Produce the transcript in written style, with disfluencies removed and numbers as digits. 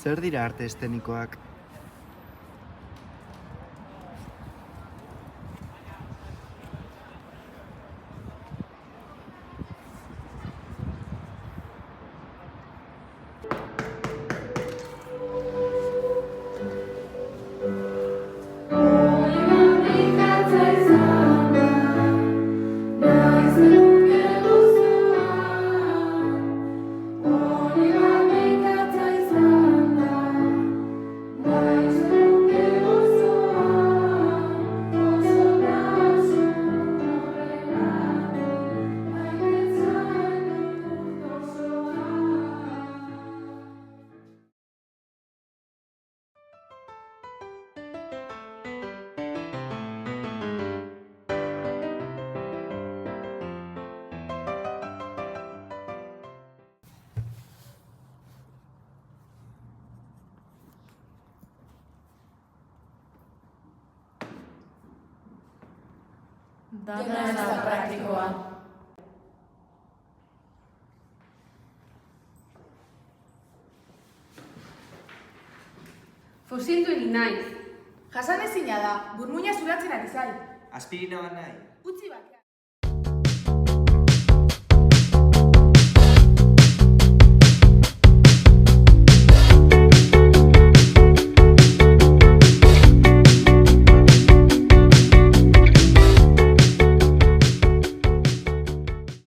Zer dira arte eszenikoak? Dena ez da praktikoa. Fosildu egin naiz. Jasan ezina da, burmuina zuratzen ari zai. Aspirina bat nahi. Utzi bat.